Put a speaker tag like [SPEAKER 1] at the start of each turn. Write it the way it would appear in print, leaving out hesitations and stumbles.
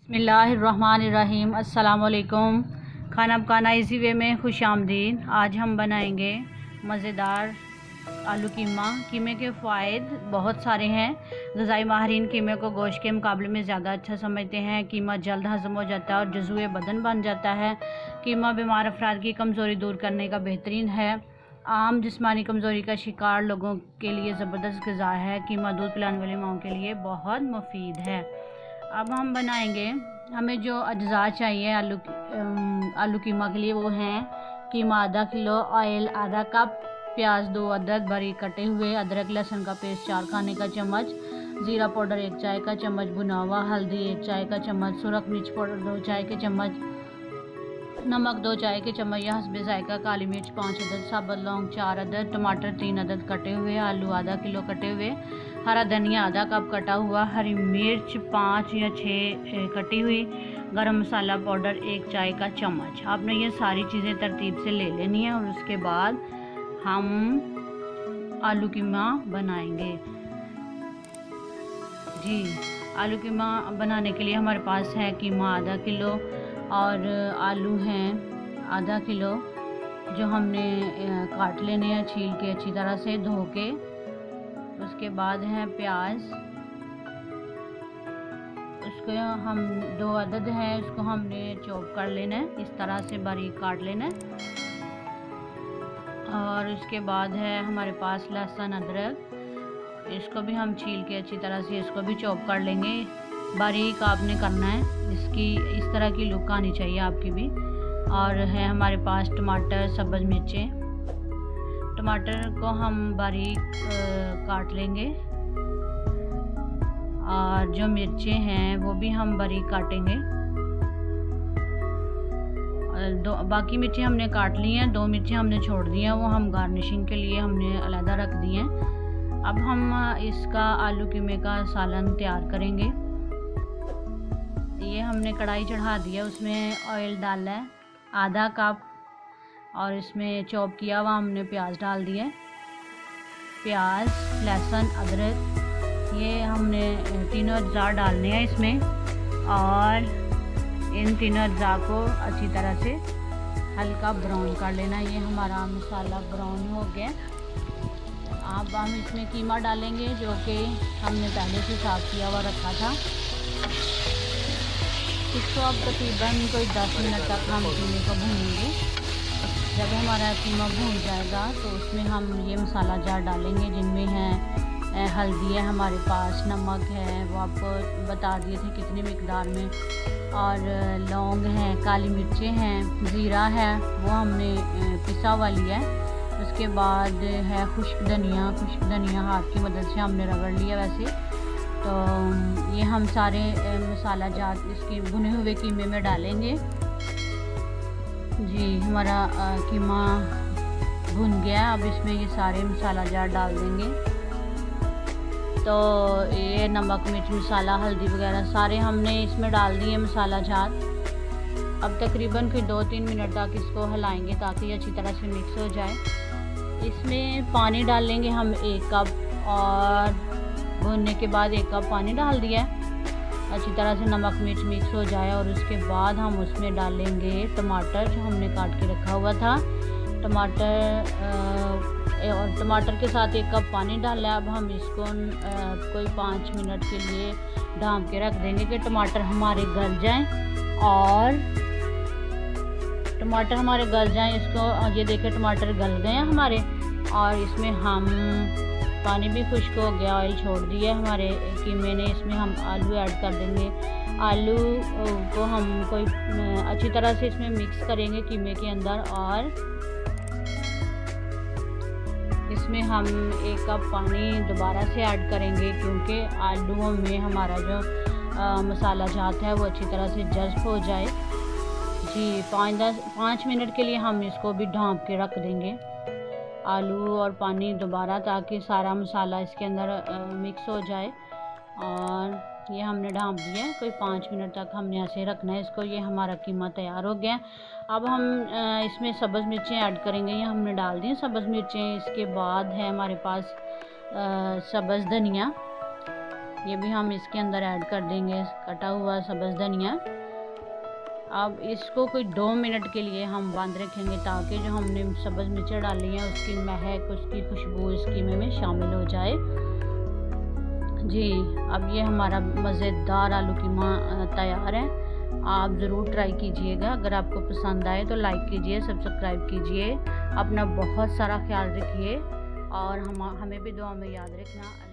[SPEAKER 1] बिस्मिल्लाहिर्रहमानिर्रहीम। अस्सलाम वालेकुम। खाना पकाना इजी वे में खुश आमदीद। आज हम बनाएंगे मज़ेदार आलू कीमा। कीमे के फ़ायदे बहुत सारे हैं। ग़ज़ाई माहिरीन कीमे को गोश्त के मुकाबले में ज़्यादा अच्छा समझते हैं। कीमा जल्द हज़म हो जाता है और जज़्वे बदन बन जाता है। कीमा बीमार अफराद की कमज़ोरी दूर करने का बेहतरीन है। आम जिस्मानी कमज़ोरी का शिकार लोगों के लिए ज़बरदस्त ग़िज़ा है। कीमा दूध पिलाने वाली माओं के लिए बहुत मुफीद है। अब हम बनाएंगे, हमें जो अज्जा चाहिए आलू कीमा के लिए वो हैं कीमा आधा किलो, ऑयल आधा कप, प्याज 2 अदद बारीक कटे हुए, अदरक लहसुन का पेस्ट 4 खाने का चम्मच, ज़ीरा पाउडर 1 चाय का चम्मच, भुना हुआ हल्दी 1 चाय का चम्मच, सुरख मिर्च पाउडर 2 चाय के चम्मच, नमक 2 चाय के चम्मच या हस्बे जायका, काली मिर्च 5 अदद, साबुत लौंग 4 अदद, टमाटर 3 अदद कटे हुए, आलू आधा किलो कटे हुए, हरा धनिया आधा कप कटा हुआ, हरी मिर्च 5 या 6 कटी हुई, गरम मसाला पाउडर 1 चाय का चम्मच। आपने ये सारी चीज़ें तरतीब से ले लेनी है और उसके बाद हम आलू कीमा बनाएंगे। जी, आलू कीमा बनाने के लिए हमारे पास है कीमा आधा किलो और आलू हैं आधा किलो, जो हमने काट लेने हैं छील के अच्छी तरह से धो के। उसके बाद है प्याज, उसको हम 2 अदद है, उसको हमने चॉप कर लेना है, इस तरह से बारीक काट लेना है। और उसके बाद है हमारे पास लहसुन अदरक, इसको भी हम छील के अच्छी तरह से इसको भी चॉप कर लेंगे। बारीक आपने करना है, इसकी इस तरह की लुक आनी चाहिए आपकी भी। और है हमारे पास टमाटर, सब्ज़ मिर्चें, टमाटर को हम बारीक काट लेंगे और जो मिर्चें हैं वो भी हम बारीक काटेंगे। बाकी मिर्चें हमने काट ली हैं, 2 मिर्चें हमने छोड़ दी हैं, वो हम गार्निशिंग के लिए हमने अलहदा रख दी हैं। अब हम इसका आलू कीमे का सालन तैयार करेंगे। ये हमने कढ़ाई चढ़ा दिया, उसमें ऑयल डाला है आधा कप और इसमें चॉप किया हुआ हमने प्याज डाल दिया। प्याज, लहसुन, अदरक, ये हमने तीनों अज्जा डालने हैं इसमें और इन तीनों अज्जा को अच्छी तरह से हल्का ब्राउन कर लेना। ये हमारा मसाला ब्राउन हो गया। अब हम इसमें कीमा डालेंगे जो कि हमने पहले से साफ़ किया हुआ रखा था। इसको अब तकरीबन कोई 10 मिनट तक हम कीमे को भूनेंगे। जब हमारा कीमा भून जाएगा तो उसमें हम ये मसाला जार डालेंगे, जिनमें है हल्दी है हमारे पास, नमक है वो आपको बता दिए थे कितनी मिकदार में, और लौंग हैं, काली मिर्चें हैं, ज़ीरा है वो हमने पिसा हुआ लिया है। उसके बाद है खुश्क धनिया हाथ की मदद से हमने रगड़ लिया वैसे। तो ये हम सारे मसाला जात इसके भुने हुए कीमे में डालेंगे। जी, हमारा कीमा भुन गया। अब इसमें ये सारे मसाला जात डाल देंगे। तो ये नमक, मिर्च, मसाला, हल्दी वगैरह सारे हमने इसमें डाल दिए मसाला जात। अब तकरीबन फिर 2-3 मिनट तक इसको हिलाएंगे ताकि अच्छी तरह से मिक्स हो जाए। इसमें पानी डालेंगे हम 1 कप और भूनने के बाद 1 कप पानी डाल दिया है। अच्छी तरह से नमक मिर्च मिक्स हो जाए और उसके बाद हम उसमें डालेंगे टमाटर जो हमने काट के रखा हुआ था। टमाटर के साथ 1 कप पानी डाला है। अब हम इसको कोई 5 मिनट के लिए ढाँप के रख देंगे कि टमाटर हमारे गल जाएं। और टमाटर हमारे गल जाएं, इसको ये देखें टमाटर गल गए हैं हमारे। और इसमें हम पानी भी खुश्क हो गया, ऑयल छोड़ दिया हमारे कीमे ने। इसमें हम आलू ऐड कर देंगे। आलू को हम कोई अच्छी तरह से इसमें मिक्स करेंगे कीमे के अंदर। और इसमें हम 1 कप पानी दोबारा से ऐड करेंगे क्योंकि आलूओं में हमारा जो मसाला जात है वो अच्छी तरह से जज़्ब हो जाए। जी, 5 मिनट के लिए हम इसको भी ढाँप के रख देंगे, आलू और पानी दोबारा, ताकि सारा मसाला इसके अंदर मिक्स हो जाए। और ये हमने ढाँप दिया है, कोई 5 मिनट तक हमने ऐसे रखना है इसको। ये हमारा कीमा तैयार हो गया। अब हम इसमें सब्ज़ मिर्चें ऐड करेंगे। ये हमने डाल दी सब्ज़ मिर्चें। इसके बाद है हमारे पास सब्ज़ धनिया, ये भी हम इसके अंदर ऐड कर देंगे, कटा हुआ सब्ज़ धनिया। अब इसको कोई 2 मिनट के लिए हम बंद रखेंगे ताकि जो हमने सब्ज़ मिर्चें डाली हैं उसकी महक, उसकी खुशबू इस कीमे में शामिल हो जाए। जी, अब ये हमारा मज़ेदार आलू कीमा तैयार है। आप ज़रूर ट्राई कीजिएगा। अगर आपको पसंद आए तो लाइक कीजिए, सब्सक्राइब कीजिए। अपना बहुत सारा ख्याल रखिए और हमें भी दुआ में याद रखना।